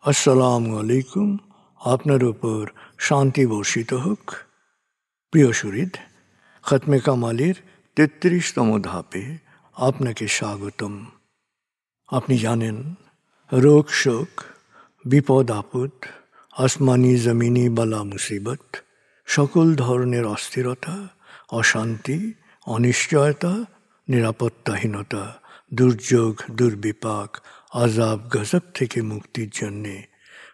আসসালামু আলাইকুম। আপনার উপর শান্তি বর্ষিত হোক। প্রিয় সুহৃদ, খতমে কামালের ৩৩তম ধাপে আপনাকে স্বাগতম। আপনি জানেন, রোগ শোক, বিপদ আপদ, আসমানি জমিনি বালা মুসিবত, সকল ধরনের অস্থিরতা, অশান্তি, অনিশ্চয়তা, নিরাপত্তাহীনতা, দুর্যোগ, দুর্বিপাক, আজাব গজব থেকে মুক্তির জন্যে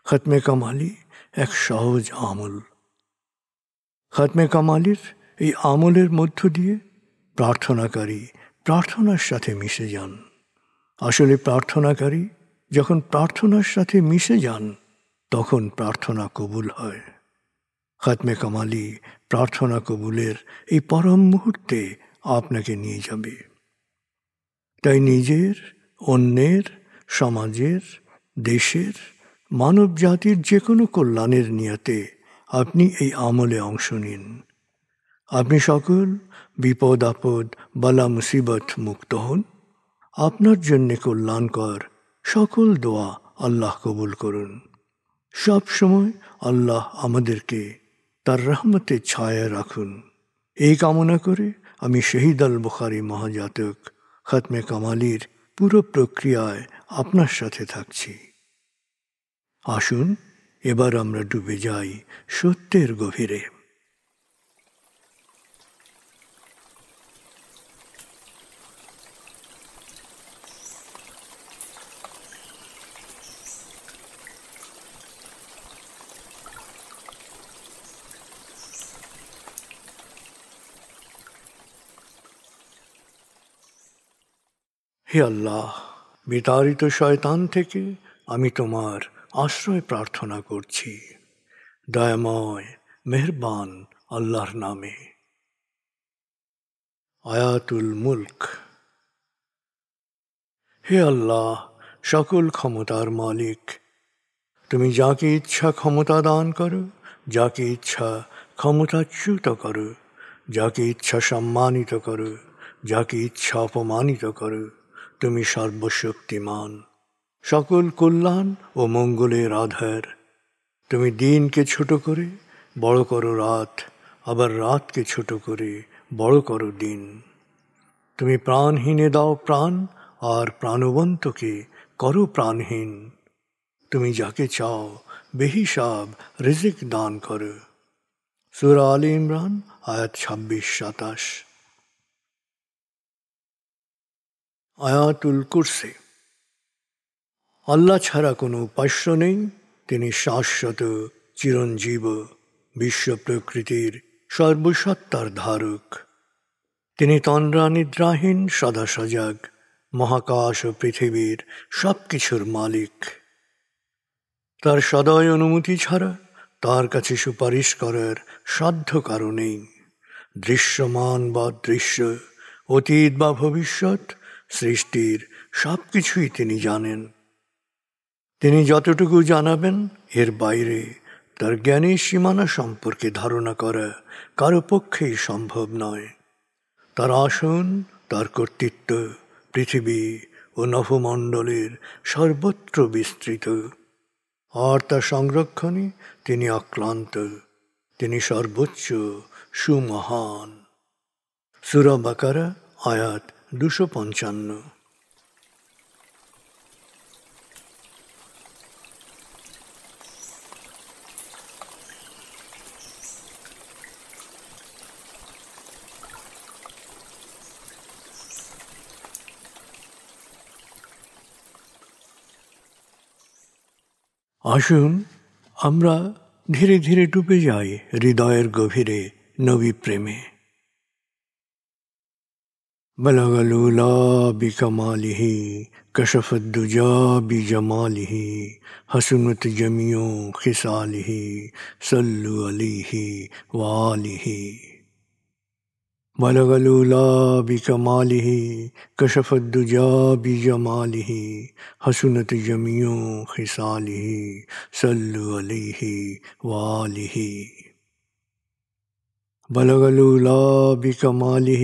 খতমে কামালি এক সহজ আমল। খতমে কামালির এই আমলের মধ্য দিয়ে প্রার্থনাকারী প্রার্থনার সাথে মিশে যান। আসলে প্রার্থনাকারী যখন প্রার্থনার সাথে মিশে যান, তখন প্রার্থনা কবুল হয়। খতমে কামালি প্রার্থনা কবুলের এই পরম মুহূর্তে আপনাকে নিয়ে যাবে। তাই নিজের, অন্যের, সমাজের, দেশের, মানব জাতির যে কোনো কল্যাণের নিয়তে আপনি এই আমলে অংশ নিন। আপনি সকল বিপদ আপদ, বালা মুসিবত মুক্ত হন। আপনার জন্যে কল্যাণকর সকল দোয়া আল্লাহ কবুল করুন। সব সময় আল্লাহ আমাদেরকে তার রহমতের ছায়ায় রাখুন। এই কামনা করে আমি শহীদ আল বুখারী মহাজাতক খতমে কামালির পুরো প্রক্রিয়ায় আপনার সাথে থাকছি। আসুন এবার আমরা ডুবে যাই সত্যের গভীরে। হে আল্লাহ, বিতাড়িত শয়তান থেকে আমি তোমার আশ্রয় প্রার্থনা করছি। দয়াময় মেহেরবান আল্লাহর নামে। আয়াতুল মুলক। হে আল্লাহ, সকল ক্ষমতার মালিক, তুমি যাকে ইচ্ছা ক্ষমতা দান করো, যাকে ইচ্ছা ক্ষমতাচ্যুত করো, যাকে ইচ্ছা সম্মানিত করো, যাকে ইচ্ছা অপমানিত করো। তুমি সর্বশক্তিমান, সকল কল্যাণ ও মঙ্গলের আধার। তুমি দিনকে ছোট করে বড় করো রাত, আবার রাতকে ছোট করে বড় করো দিন। তুমি প্রাণহীনে দাও প্রাণ, আর প্রাণবন্তকে করো প্রাণহীন। তুমি যাকে চাও বেহিসাব রিজিক দান করো। সূরা আলে ইমরান আয়াত ২৬-২৭। আয়াতুল কুরসি। আল্লাহ ছাড়া কোনো উপাস্য নেই। তিনি শাশ্বত, চিরঞ্জীব, বিশ্ব প্রকৃতির সর্বসত্তার ধারক। তিনি তন্দ্রা নিদ্রাহীন, সদা সজাগ, মহাকাশ ও পৃথিবীর সব কিছুর মালিক। তার সদয় অনুমতি ছাড়া তার কাছে সুপারিশ করার সাধ্য কারো নেই। দৃশ্যমান বা দৃশ্য, অতীত বা ভবিষ্যৎ, সৃষ্টির সব কিছুই তিনি জানেন। তিনি যতটুকু জানাবেন, এর বাইরে তার জ্ঞানের সীমানা সম্পর্কে ধারণা করা কারো পক্ষেই সম্ভব নয়। তার আসন, তার কর্তৃত্ব পৃথিবী ও নভমণ্ডলের সর্বত্র বিস্তৃত, আর তার সংরক্ষণে তিনি অক্লান্ত। তিনি সর্বোচ্চ, সুমহান। সূরা বাকারা আয়াত ২৫৫। আসুন আমরা ধীরে ধীরে ডুবে যাই হৃদয়ের গভীরে নবী প্রেমে। বলগল উলা বিকমালিহি, কশফত দুজা বিজমালিহি, হসনত জমিও খিসালিহি, সল্লু আলাইহি ওয়ালিহি। بلغ العلا بكماله كشف الدجى بجماله حسنت جميع خصاله صلوا عليه وآله بلغ العلا بكماله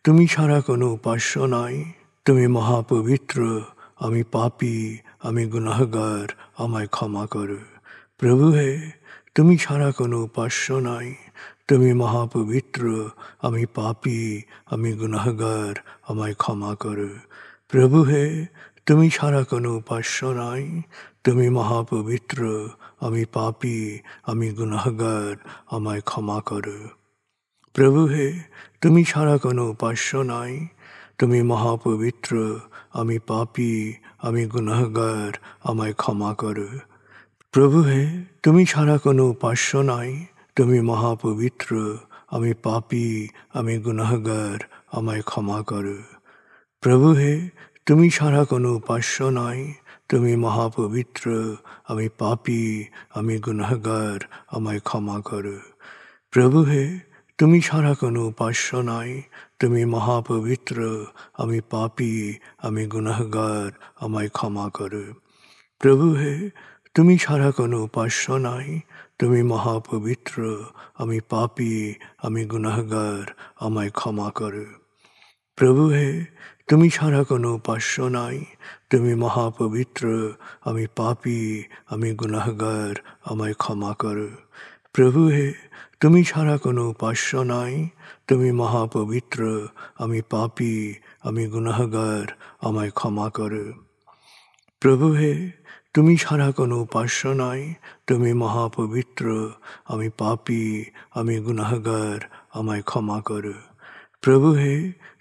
তুমি ছাড়া কোনো উপাস্য নাই। তুমি মহাপবিত্র, আমি পাপী, আমি গুনাহগার, আমায় ক্ষমা করো। প্রভু হে, তুমি ছাড়া কোনো উপাস্য নাই। তুমি মহাপবিত্র, আমি পাপী, আমি গুনাহগার, আমায় ক্ষমা করো। প্রভু হে, তুমি ছাড়া কোনো উপাস্য নাই। তুমি মহাপবিত্র, আমি পাপী, আমি গুনাহগার, আমায় ক্ষমা করো। প্রভু হে, তুমি ছাড়া কোনো উপাস্য নাই। তুমি মহাপবিত্র, আমি পাপী, আমি গুনাহগার, আমায় ক্ষমা করো। প্রভু হে, তুমি ছাড়া কোনো উপাস্য নাই। তুমি মহাপবিত্র, আমি পাপী, আমি গুনাহগার, আমায় ক্ষমা করো। প্রভু হে, তুমি ছাড়া কোনো উপাস্য নাই। তুমি মহাপবিত্র, আমি পাপী, আমি গুনাহগার, আমায় ক্ষমা করো। প্রভু হে, তুমি ছাড়া কোনো উপাস্য নাই। তুমি মহাপবিত্র, আমি পাপী, আমি গুনাহগার, আমায় ক্ষমা করো। প্রভু হে, তুমি ছাড়া কোনো উপাস্য নাই। তুমি মহাপবিত্র, আমি পাপী, আমি গুনাহগার, আমায় ক্ষমা করো। প্রভু হে, তুমি ছাড়া কোনো উপাস্য নাই। তুমি মহাপবিত্র, আমি পাপী, আমি গুনাহগার, আমায় ক্ষমা করো। প্রভু হে, তুমি ছাড়া কোনো উপাস্য নাই। তুমি মহাপবিত্র, আমি পাপী, আমি গুনাহগার, আমায় ক্ষমা করো। প্রভু হে, তুমি ছাড়া কোনো উপাস্য নাই। তুমি মহাপবিত্র, আমি পাপী, আমি গুনাহগার, আমায় ক্ষমা করো। প্রভু হে,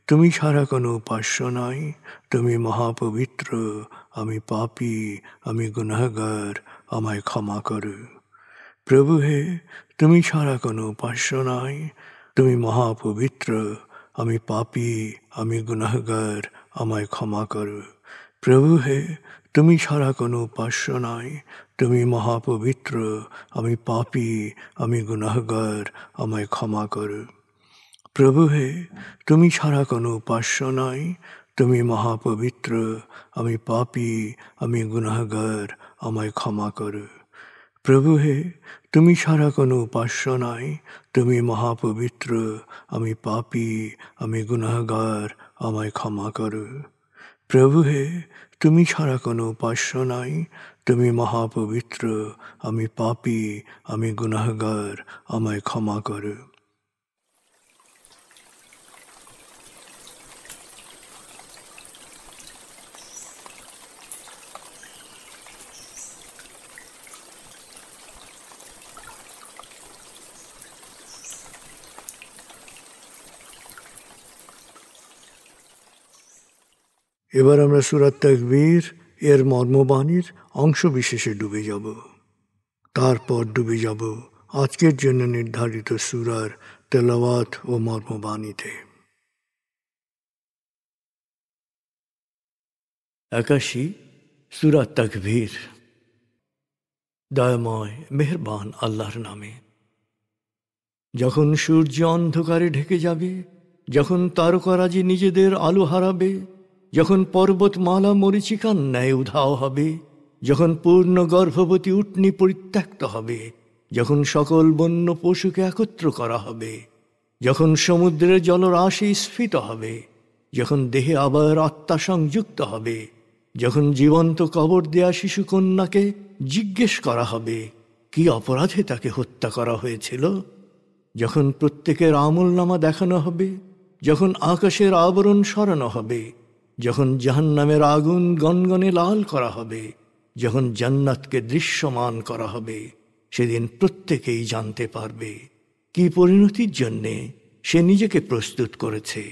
তুমি ছাড়া কোনো উপাস্য নাই। তুমি মহাপবিত্র, আমি পাপী, আমি গুনাহগার, আমায় ক্ষমা করো। প্রভু হে, তুমি ছাড়া কোনো উপাস্য নাই। তুমি মহাপবিত্র, আমি পাপী, আমি গুনাহগার, আমায় ক্ষমা করো। প্রভু হে, তুমি ছাড়া কোনো উপাস্য নাই। তুমি মহাপবিত্র, আমি পাপী, আমি গুনাহগার, আমায় ক্ষমা করো। প্রভু হে, তুমি ছাড়া কোনো উপাস্য নাই। তুমি মহাপবিত্র, আমি পাপী, আমি গুনাহগার, আমায় ক্ষমা করো। প্রভু হে, তুমি ছাড়া কোনো উপাস্য নাই। তুমি মহাপবিত্র, আমি পাপী, আমি গুনাহগার, আমায় ক্ষমা করো। প্রভু হে, তুমি ছাড়া কোনো উপাস্য নাই। তুমি মহাপবিত্র, আমি পাপী, আমি গুনাহগার, আমায় ক্ষমা করো। এবার আমরা সূরা তাকবীর এর মর্মবাণীর অংশ বিশেষে ডুবে যাব। তারপর ডুবে যাব আজকের জন্য নির্ধারিত সূরার তেলাওয়াত ও মর্মবাণীতে। 81 সূরা তাকবীর। দয়াময় মেহেরবান আল্লাহর নামে। যখন সূর্য অন্ধকারে ঢেকে যাবে, যখন তারকারাজি নিজেদের আলো হারাবে, যখন পর্বতমালা মরীচিকার ন্যায় উধাও হবে, যখন পূর্ণ গর্ভবতী উটনী পরিত্যক্ত হবে, যখন সকল বন্য পশুকে একত্র করা হবে, যখন সমুদ্রের জলরাশি স্ফীত হবে, যখন দেহে আবার আত্মা সংযুক্ত হবে, যখন জীবন্ত কবর দেয়া শিশুকন্যাকে জিজ্ঞেস করা হবে কি অপরাধে তাকে হত্যা করা হয়েছিল, যখন প্রত্যেকের আমলনামা দেখানো হবে, যখন আকাশের আবরণ সরানো হবে, যখন জাহান্নামের আগুন গনগনে লাল করা হবে, যখন জান্নাতকে দৃশ্যমান করা হবে, সেদিন প্রত্যেকেই জানতে পারবে কি পরিণতির জন্যে সে নিজেকে প্রস্তুত করেছে,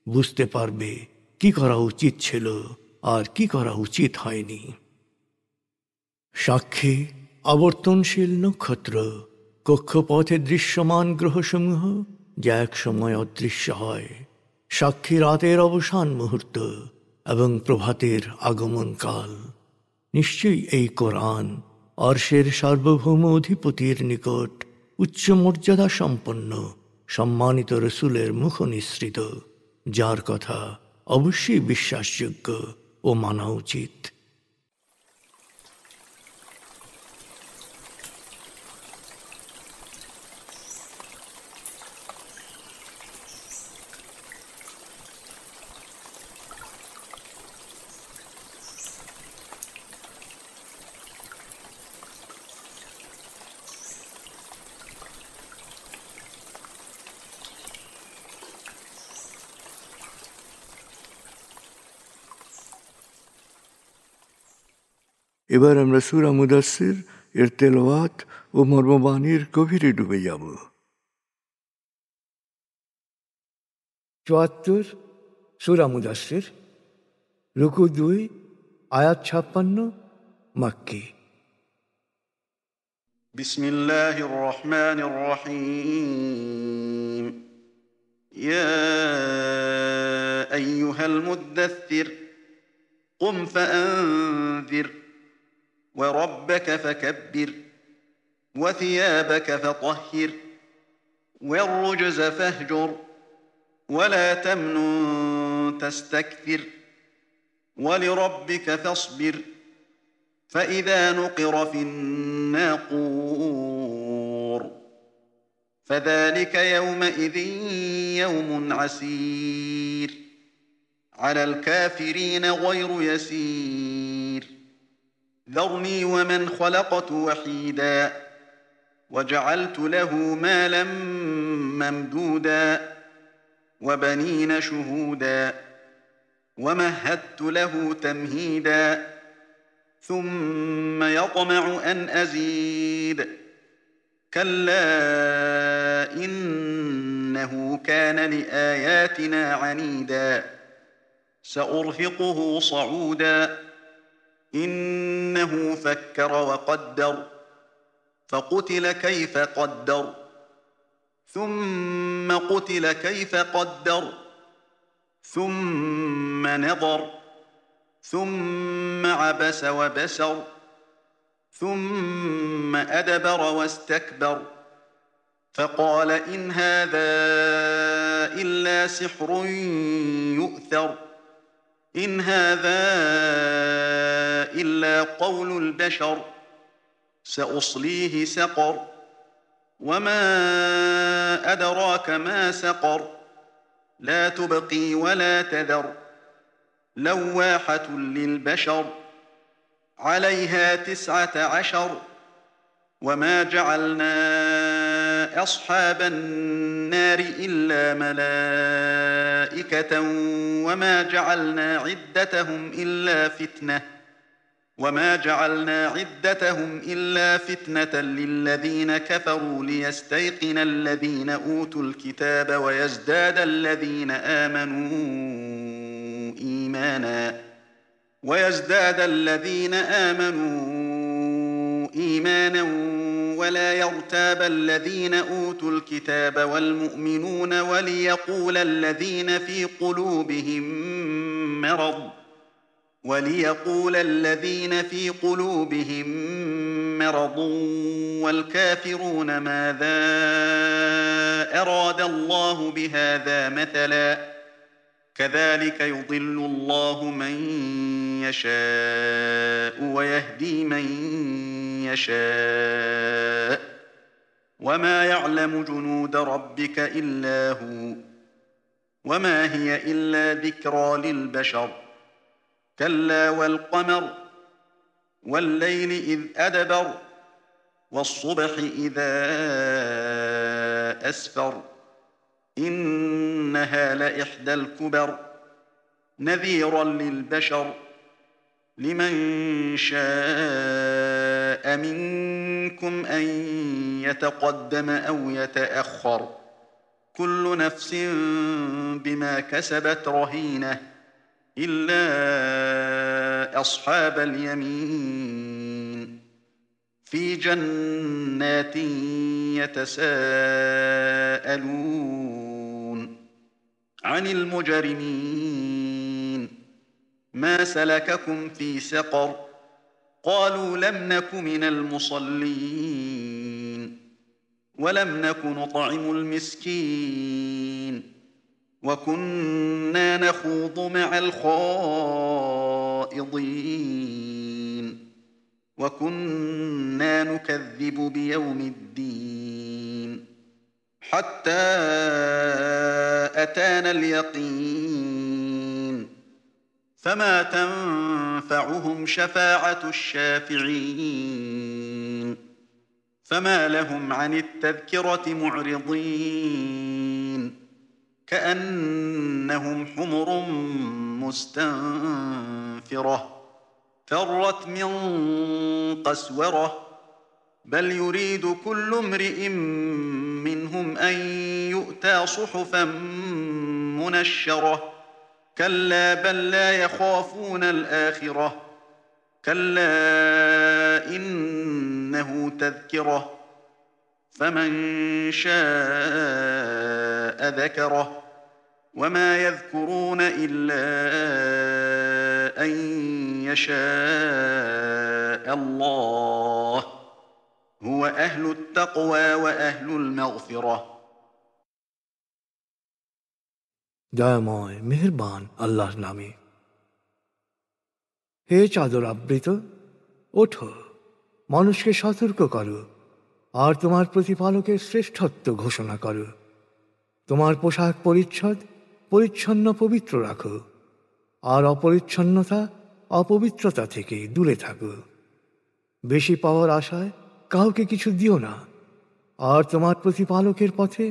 বুঝতে পারবে কি করা উচিত ছিল আর কি করা উচিত হয়নি। সাক্ষী আবর্তনশীল নক্ষত্র, কক্ষপথে দৃশ্যমান গ্রহসমূহ যা এক সময় অদৃশ্য হয়, সাক্ষী রাতের অবসান মুহূর্ত এবং প্রভাতের আগমন কাল। নিশ্চয়ই এই কোরআন আরশের সার্বভৌম অধিপতির নিকট উচ্চ মর্যাদা সম্পন্ন সম্মানিত রসুলের মুখ নিঃসৃত, যার কথা অবশ্যই বিশ্বাসযোগ্য ও মানা উচিত। এবার আমরা সূরা মুদাসসির এর তেলাওয়াত ও মর্মবাণীর গভীরে ডুবে যাব। ৭৪ সূরা মুদাসসির, রুকু ২, আয়াত ৫৬, মাক্কি। বিসমিল্লাহির রহমানির রহিম। ইয়া আইয়ুহাল মুদ্দাথ্থির কুম ফাআনযির ওয়া রাব্বাকা ফাকাব্বির ওয়া থিয়াবাকা ফাতাহহির ওয়ার রুজজা ফাহজুর ওয়া লা তামনুন তাস্তাকথির ওয়া লিরাব্বিকা ফাসবির فإذا نقر في الناقور فذلك يومئذ يوم عسير على الكافرين غير يسير ذرني ومن خلقت وحيدا وجعلت له مالا ممدودا وبنين شهودا ومهدت له تمهيدا ثم يطمع أن أزيد كلا إنه كان لآياتنا عنيدا سأرهقه صعودا إنه فكر وقدر فقتل كيف قدر ثم قتل كيف قدر ثم نظر ثم عبس وبسر ثم أدبر واستكبر فقال إن هذا إلا سحر يؤثر إن هذا إلا قول البشر سأصليه سقر وما أدراك ما سقر لا تبقي ولا تذر لواحة للبشر عليها 19 وما جعلنا أصحاب النار إلا ملائكة وما جعلنا عدتهم إلا فتنة للذين كفروا ليستيقن الذين أوتوا الكتاب ويزداد الذين آمنوا إيمانا ولا يرتاب الذين أوتوا الكتاب والمؤمنون وليقول الذين في قلوبهم مرض والكافرون ماذا أراد الله بهذا مثلا كذلك يضل الله من يشاء ويهدي من يشاء وما يعلم جنود ربك إلا هو وما هي إلا ذكرى للبشر كلا والقمر والليل إذ أدبر والصبح إذا أسفر إنها لإحدى الكبر نذيرا للبشر لمن شاء منكم أن يتقدم أو يتأخر كل نفس بما كسبت رهينة إلا أصحاب اليمين في جنات يتساءلون عن المجرمين ما سلككم في سقر قالوا لم نك من المصلين ولم نك نطعم المسكين وكنا نخوض مع الخائضين وكنا نكذب بيوم الدين حتى أتانا اليقين فما تنفعهم شفاعة الشافعين فما لهم عن التذكرة معرضين كأنهم حمر مستنفرة فرت من قسورة بل يريد كل امرئ منهم أن يؤتى صحفا منشرة كلا بل لا يخافون الآخرة كلا إنه تذكرة فمن شاء ذكره وما يذكرون إلا أن يشاء الله هو أهل التقوى وأهل المغفرة দয়াময় মেহেরবান আল্লাহর নামে। হে চাদর আবৃত, ওঠো, মানুষকে সতর্ক করো আর তোমার প্রতিপালকের শ্রেষ্ঠত্ব ঘোষণা করো। তোমার পোশাক পরিচ্ছদ পরিচ্ছন্ন পবিত্র রাখো আর অপরিচ্ছন্নতা অপবিত্রতা থেকে দূরে থাকো। বেশি পাওয়ার আশায় কাউকে কিছু দিও না আর তোমার প্রতিপালকের পথে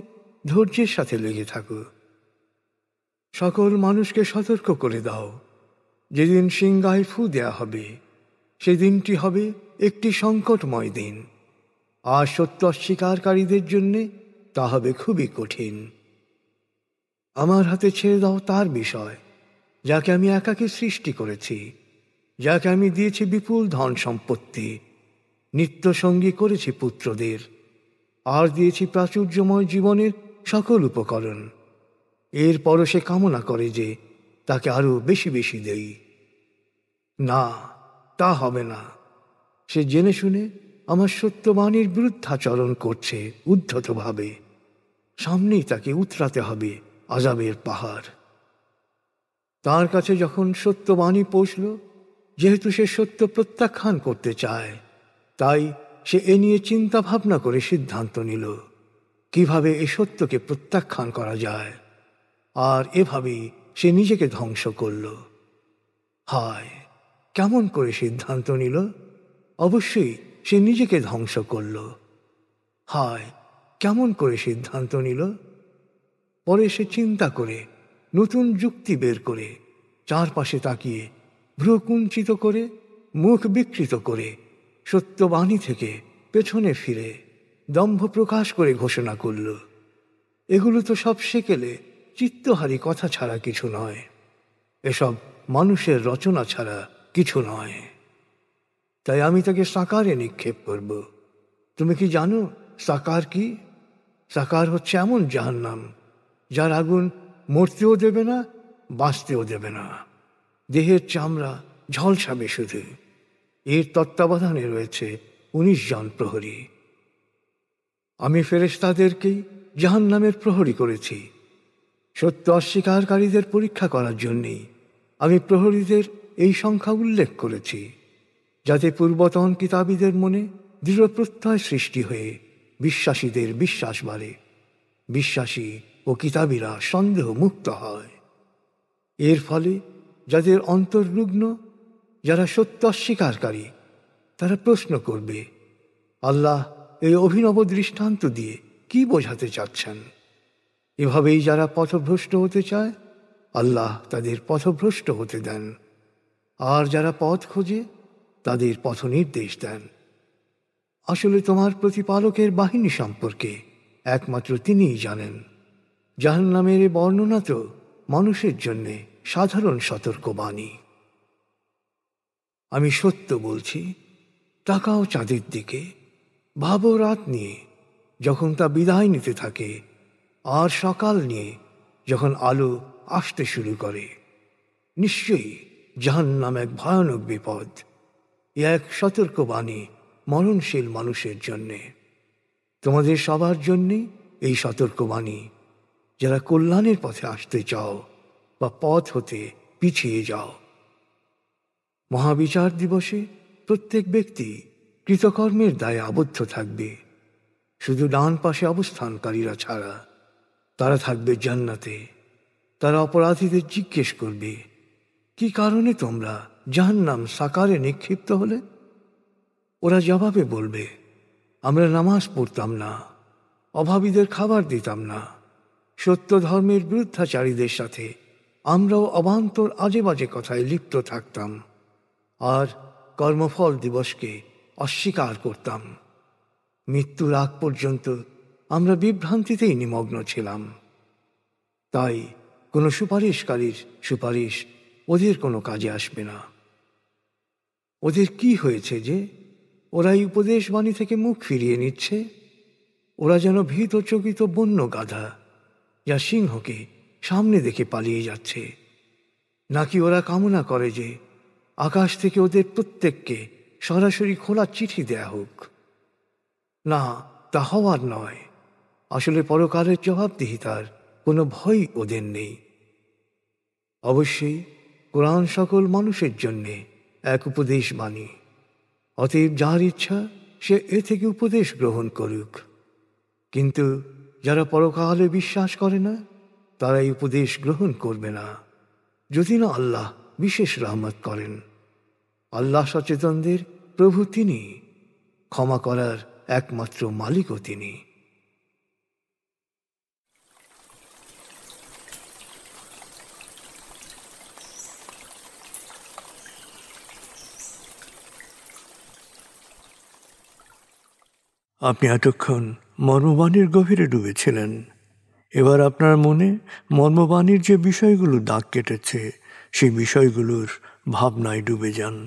ধৈর্যের সাথে লেগে থাকো। সকল মানুষকে সতর্ক করে দাও, যেদিন সিংহায় ফু দেয়া হবে সেদিনটি হবে একটি সংকটময় দিন, আর সত্য অস্বীকারীদের জন্য তা হবে খুবই কঠিন। আমার হাতে ছেড়ে দাও তার বিষয় যাকে আমি একাকী সৃষ্টি করেছি, যাকে আমি দিয়েছি বিপুল ধন সম্পত্তি, নিত্য সঙ্গী করেছি পুত্রদের, আর দিয়েছি প্রাচুর্যময় জীবনের সকল উপকরণ। এরপরও সে কামনা করে যে তাকে আরো বেশি বেশি দেই। না, তা হবে না। সে জেনে শুনে আমার সত্যবাণীর বিরুদ্ধাচরণ করছে উদ্ধতভাবে। সামনেই তাকে উতরাতে হবে আযাবের পাহাড়। তার কাছে যখন সত্যবাণী পৌঁছল, যেহেতু সে সত্য প্রত্যাখ্যান করতে চায়, তাই সে এ নিয়ে চিন্তা ভাবনা করে সিদ্ধান্ত নিল কিভাবে এ সত্যকে প্রত্যাখ্যান করা যায়, আর এভাবেই সে নিজেকে ধ্বংস করল। হায়, কেমন করে সিদ্ধান্ত নিল! অবশ্যই সে নিজেকে ধ্বংস করল। হায়, কেমন করে সিদ্ধান্ত নিল! পরে সে চিন্তা করে নতুন যুক্তি বের করে চারপাশে তাকিয়ে ভ্রু কুঞ্চিত করে মুখ বিকৃত করে সত্যবাণী থেকে পেছনে ফিরে দম্ভ প্রকাশ করে ঘোষণা করল, এগুলো তো সব সেকেলে চিত্তহারী কথা ছাড়া কিছু নয়, এসব মানুষের রচনা ছাড়া কিছু নয়। তাই আমি তাকে সাকারে নিক্ষেপ করব। তুমি কি জানো সাকার কি? সাকার হচ্ছে এমন জাহান্নাম যার আগুন মরতেও দেবে না, বাঁচতেও দেবে না। দেহের চামড়া ঝলসাবে শুধু। এর তত্ত্বাবধানে রয়েছে 19 জন প্রহরী। আমি ফেরেশতাদেরকেই জাহান্নামের প্রহরী করেছি। সত্য অস্বীকারীদের পরীক্ষা করার জন্যেই আমি প্রহরীদের এই সংখ্যা উল্লেখ করেছি, যাতে পূর্বতন কিতাবীদের মনে দৃঢ় প্রত্যয় সৃষ্টি হয়ে বিশ্বাসীদের বিশ্বাস বাড়ে, বিশ্বাসী ও কিতাবীরা সন্দেহ মুক্ত হয়। এর ফলে যাদের অন্তর্রুগ্ন, যারা সত্য অস্বীকারী, তারা প্রশ্ন করবে, আল্লাহ এই অভিনব দৃষ্টান্ত দিয়ে কি বোঝাতে চাচ্ছেন? এভাবেই যারা পথভ্রষ্ট হতে চায়, আল্লাহ তাদের পথভ্রষ্ট হতে দেন, আর যারা পথ খোঁজে তাদের পথ নির্দেশ দেন। আসলে তোমার প্রতিপালকের বাহিনী সম্পর্কে একমাত্র তিনিই জানেন। জাহান্নামের এ বর্ণনা তো মানুষের জন্যে সাধারণ সতর্কবাণী। আমি সত্য বলছি, তাকাও চাঁদের দিকে, ভাবো রাত নিয়ে যখন তা বিদায় নিতে থাকে, আর সকাল নিয়ে যখন আলো আসতে শুরু করে। নিশ্চয়ই জাহান্নাম এক ভয়ানক বিপদ, এ এক সতর্কবাণী মরণশীল মানুষের জন্যে। তোমাদের সবার জন্যে এই সতর্কবাণী, যারা কল্যাণের পথে আসতে চাও বা পথ হতে পিছিয়ে যাও। মহাবিচার দিবসে প্রত্যেক ব্যক্তি কৃতকর্মের দায়ে আবদ্ধ থাকবে, শুধু ডান পাশে অবস্থানকারীরা ছাড়া। তারা থাকবে জান্নাতে। তারা অপরাধীদের জিজ্ঞেস করবে, কি কারণে তোমরা জাহান্নাম সাকারে নিক্ষিপ্ত হলে? ওরা জবাবে বলবে, আমরা নামাজ পড়তাম না, অভাবীদের খাবার দিতাম না, সত্য ধর্মের বিরুদ্ধাচারীদের সাথে আমরাও অবান্তর আজে বাজে কথায় লিপ্ত থাকতাম, আর কর্মফল দিবসকে অস্বীকার করতাম। মৃত্যুর আগ পর্যন্ত আমরা বিভ্রান্তিতেই নিমগ্ন ছিলাম। তাই কোনো সুপারিশকারীর সুপারিশ ওদের কোনো কাজে আসবে না। ওদের কি হয়েছে যে ওরাই উপদেশবাণী থেকে মুখ ফিরিয়ে নিচ্ছে? ওরা যেন ভীত চকিত বন্য গাধা, যা সিংহকে সামনে দেখে পালিয়ে যাচ্ছে। নাকি ওরা কামনা করে যে আকাশ থেকে ওদের প্রত্যেককে সরাসরি খোলা চিঠি দেয়া হোক? না, তা হওয়ার নয়। আসলে পরকালের জবাবদিহিতার কোনো ভয় ওদের নেই। অবশ্যই কোরআন সকল মানুষের জন্যে এক উপদেশ বাণী। অতএব যার ইচ্ছা সে এ থেকে উপদেশ গ্রহণ করুক। কিন্তু যারা পরকালে বিশ্বাস করে না, তারা এই উপদেশ গ্রহণ করবে না, যদি না আল্লাহ বিশেষ রহমত করেন। আল্লাহ সচেতনদের প্রভু তিনি, ক্ষমা করার একমাত্র মালিকও তিনি। আপনি এতক্ষণ মর্মবাণীর গভীরে ডুবেছিলেন। এবার আপনার মনে মর্মবাণীর যে বিষয়গুলো দাগ কেটেছে সেই বিষয়গুলোর ভাবনায় ডুবে যান।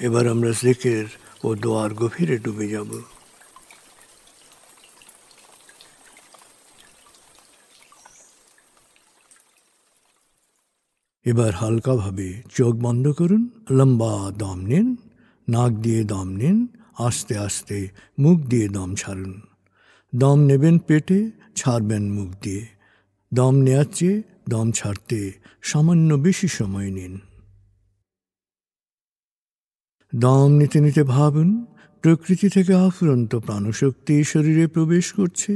এবার আমরা জিকির ও দোয়ার গভীরে ডুবে যাব। এবার হালকাভাবে চোখ বন্ধ করুন, লম্বা দম নিন, নাক দিয়ে দম নিন, আস্তে আস্তে মুখ দিয়ে দম ছাড়ুন। দম নেবেন পেটে, ছাড়বেন মুখ দিয়ে। দম নেওয়ার চেয়ে দম ছাড়তে সামান্য বেশি সময় নিন। দম নিতে নিতে ভাবুন প্রকৃতি থেকে আফুরন্ত প্রাণশক্তি শরীরে প্রবেশ করছে,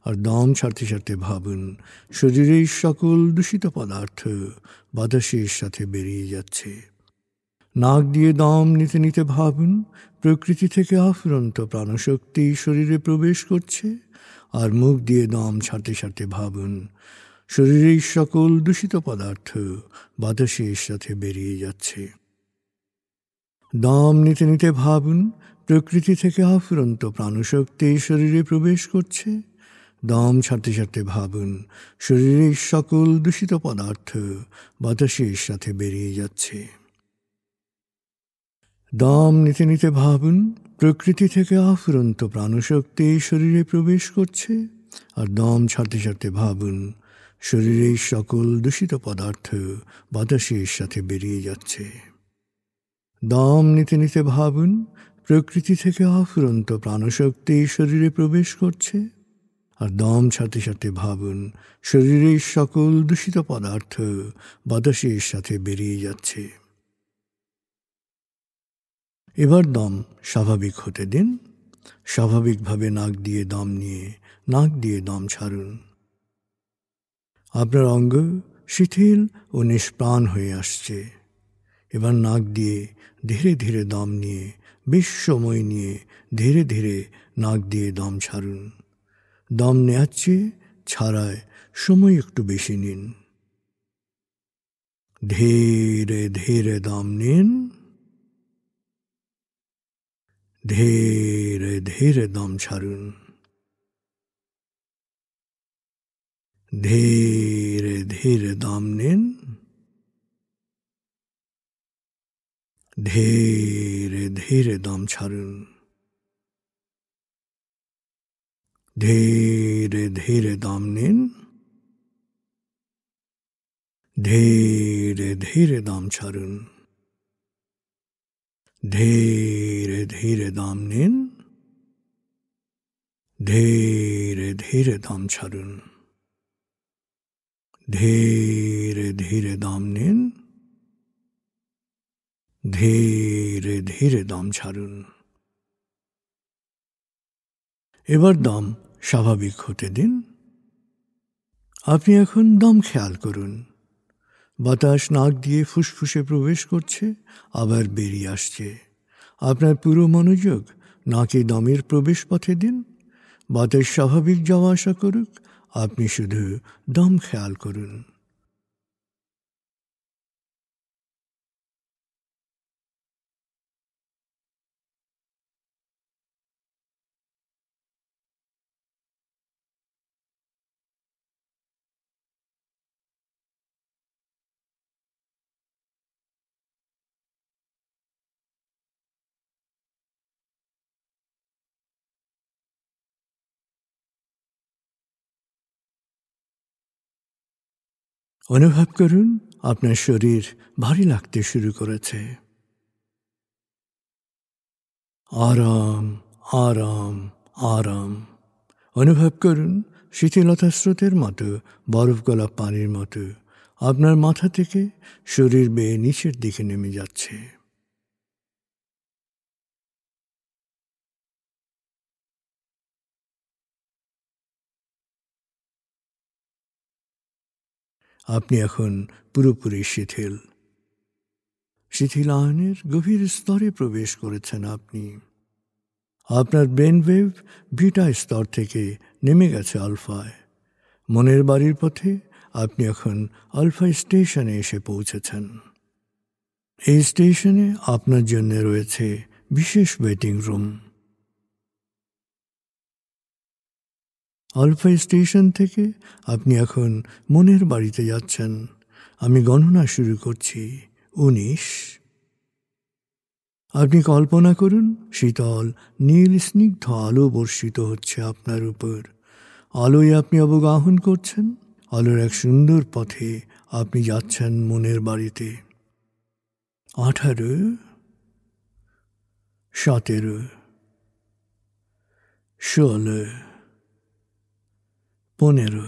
আর দম ছাড়তে ছাড়তে ভাবুন শরীরের সকল দূষিত পদার্থ বাতাসের সাথে বেরিয়ে যাচ্ছে। নাক দিয়ে দম নিতে নিতে ভাবুন প্রকৃতি থেকে আফুরন্ত প্রাণশক্তি শরীরে প্রবেশ করছে, আর মুখ দিয়ে দম ছাড়তে ছাড়তে ভাবুন শরীরের সকল দূষিত পদার্থ বাতাসের সাথে বেরিয়ে যাচ্ছে। দম নিতে নিতে ভাবুন প্রকৃতি থেকে আফুরন্ত প্রাণশক্তি শরীরে প্রবেশ করছে, দম ছাড়তে ছাড়তে ভাবুন শরীরের সকল দূষিত পদার্থ বাতাসের সাথে বেরিয়ে যাচ্ছে। দম নিতে নিতে ভাবুন প্রকৃতি থেকে আফুরন্ত প্রাণশক্তি শরীরে প্রবেশ করছে, আর দম ছাড়তে ছাড়তে ভাবুন শরীরের সকল দূষিত পদার্থ বাতাসের সাথে বেরিয়ে যাচ্ছে। দম নিতে নিতে ভাবুন প্রকৃতি থেকে আফুরন্ত প্রাণশক্তি শরীরে প্রবেশ করছে, আর দম ছাড়তে ছাড়তে ভাবুন শরীরের সকল দূষিত পদার্থ বাতাসের সাথে বেরিয়ে যাচ্ছে। এবার দম স্বাভাবিক হতে দিন। স্বাভাবিকভাবে নাক দিয়ে দম নিয়ে নাক দিয়ে দম ছাড়ুন। আপনার অঙ্গ শিথিল ও নিষ্প্রাণ হয়ে আসছে। এবার নাক দিয়ে ধীরে ধীরে দম নিয়ে বেশ সময় নিয়ে ধীরে ধীরে নাক দিয়ে দম ছাড়ুন। দম নেওয়ার চেয়ে ছাড়ায় সময় একটু বেশি নিন। ধীরে ধীরে দম নিন, ধীরে ধীরে দম ছাড়ুন। ধীরে ধীরে দম নিন, ধীরে ধীরে দম ছাড়ুন। ধীরে ধীরে দম নিন, ধীরে ধীরে দম ছাড়ুন। ধীরে ধীরে দম নিন, ধীরে ধীরে দম ছাড়ুন। ধীরে ধীরে দম নিন, ধীরে ধীরে দম ছাড়ুন। এবার দম স্বাভাবিক হতে দিন। আপনি এখন দম খেয়াল করুন। বাতাস নাক দিয়ে ফুসফুসে প্রবেশ করছে, আবার বেরিয়ে আসছে। আপনার পুরো মনোযোগ নাকে দমের প্রবেশ পথে দিন। বাতাস স্বাভাবিক যাওয়া আসা করুক, আপনি শুধু দম খেয়াল করুন। অনুভব করুন আপনার শরীর ভারী লাগতে শুরু করেছে। আরাম আরাম আরাম অনুভব করুন শিথিলতা স্রোতের মতো, বরফ গলা পানির মতো আপনার মাথা থেকে শরীর বেয়ে নিচের দিকে নেমে যাচ্ছে। আপনি এখন পুরোপুরি শিথিল। শিথিলায়নের গভীর স্তরে প্রবেশ করেছেন আপনি। আপনার ব্রেন ওয়েভ বিটা স্তর থেকে নেমে গেছে আলফায়। মনের বাড়ির পথে আপনি এখন আলফা স্টেশনে এসে পৌঁছেছেন। এই স্টেশনে আপনার জন্য রয়েছে বিশেষ ওয়েটিং রুম। আলফা স্টেশন থেকে আপনি এখন মনের বাড়িতে যাচ্ছেন। আমি গণনা শুরু করছি। 19। আপনি কল্পনা করুন শীতল নীল স্নিগ্ধ আলো বর্ষিত হচ্ছে আপনার উপর। আলোয় আপনি অবগাহন করছেন। আলোর এক সুন্দর পথে আপনি যাচ্ছেন মনের বাড়িতে। 18, 17, 16, 15,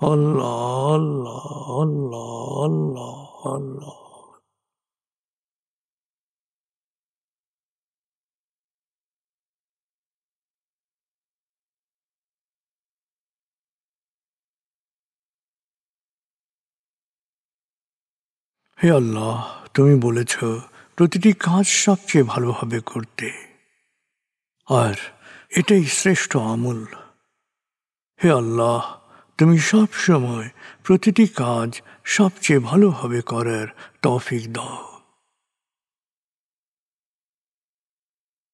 আল্লাহ আল্লাহ আল্লাহ আল্লাহ আল্লাহ। হে আল্লাহ, তুমি বলেছ প্রতিটি কাজ সবচেয়ে ভালোভাবে করতে, আর এটাই শ্রেষ্ঠ আমল। হে আল্লাহ, তুমি সব সময় প্রতিটি কাজ সবচেয়ে ভালোভাবে করার তৌফিক দাও।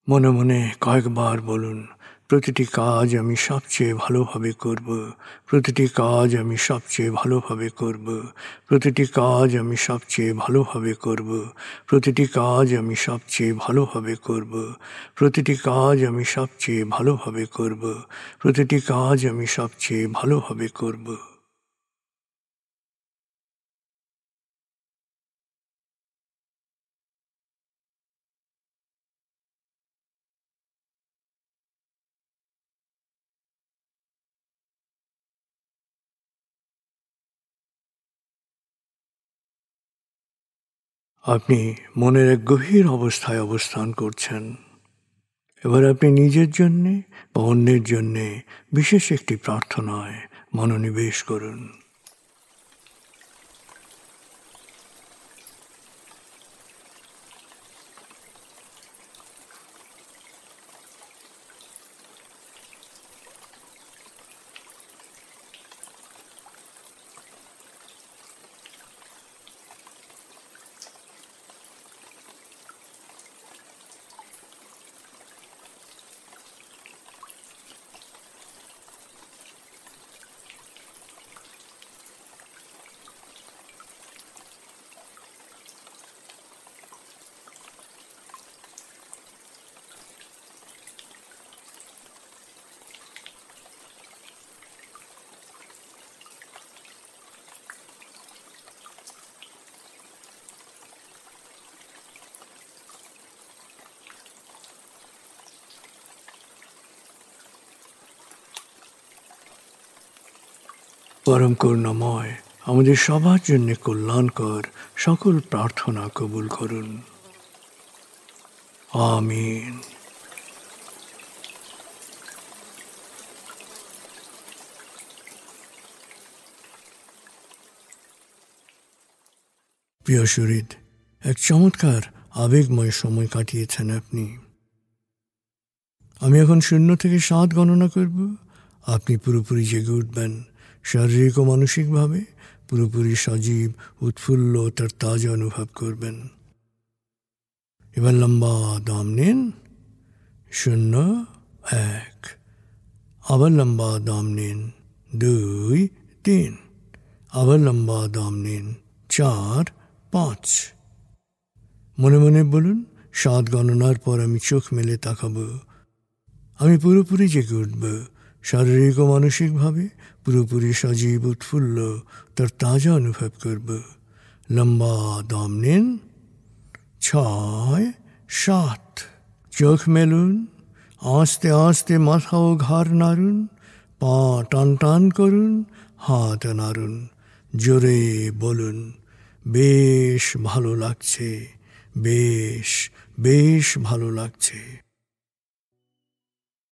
মনে মনে কয়েকবার বলুন, প্রতিটি কাজ আমি সবচেয়ে ভালোভাবে করব, প্রতিটি কাজ আমি সবচেয়ে ভালোভাবে করব, প্রতিটি কাজ আমি সবচেয়ে ভালোভাবে করব, প্রতিটি কাজ আমি সবচেয়ে ভালোভাবে করব, প্রতিটি কাজ আমি সবচেয়ে ভালোভাবে করব, প্রতিটি কাজ আমি সবচেয়ে ভালোভাবে করব। আপনি মনের এক গভীর অবস্থায় অবস্থান করছেন। এবার আপনি নিজের জন্যে বা অন্যের জন্যে বিশেষ একটি প্রার্থনায় মনোনিবেশ করুন। পরম করুণাময় আমাদের সবার জন্য কল্যাণকর সকল প্রার্থনা কবুল করুন। আমিন। প্রিয় শরীদ, এক চমৎকার আবেগময় সময় কাটিয়েছেন আপনি। আমি এখন 0 থেকে 7 গণনা করব। আপনি পুরোপুরি জেগে উঠবেন, শারীরিক ও মানসিকভাবে পুরোপুরি সজীব, উৎফুল্ল, তার তাজা অনুভব করবেন। এবার লম্বা দম নিন। 0, 1। আবার লম্বা দম নিন। 2, 3। আবার লম্বা দম নিন। 4, 5। মনে মনে বলুন, 7 গণনার পর আমি চোখ মেলে তাকাবো। আমি পুরোপুরি জেগে উঠব, শারীরিক ও মানসিকভাবে পুরোপুরি সজীব, উৎফুল্ল, তার তাজা অনুভব করব। লম্বা দম নিন। 6, 7। চোখ মেলুন। আস্তে আস্তে মাথা ও ঘাড় নাড়ুন, পা টান টান করুন, হাত নাড়ুন। জোরে বলুন, বেশ ভালো লাগছে, বেশ বেশ ভালো লাগছে।